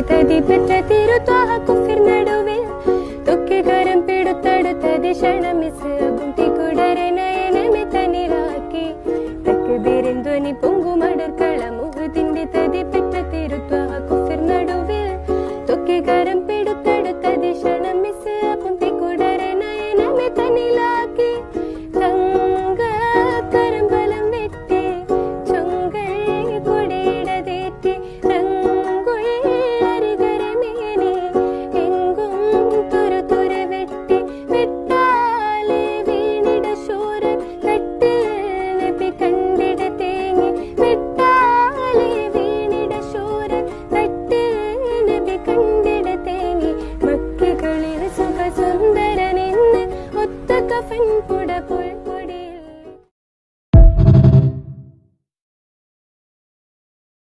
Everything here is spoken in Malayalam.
തതി പെറ്റ തിരുത്വാഹ കുഫിർ നടുവിൽ തൊക്കികരം പിടുത്തടുത്തതി ക്ഷണമിസ് കുടരെ നയനമെ തനിലാക്കി തക്ബീരിൻ ധ്വനി പൊങ്കുമടർക്കള മുഹദിന്റെ തതി പെറ്റ തിരുത്വാഹ കുഫിർ നടുവിൽ തൊക്കികരം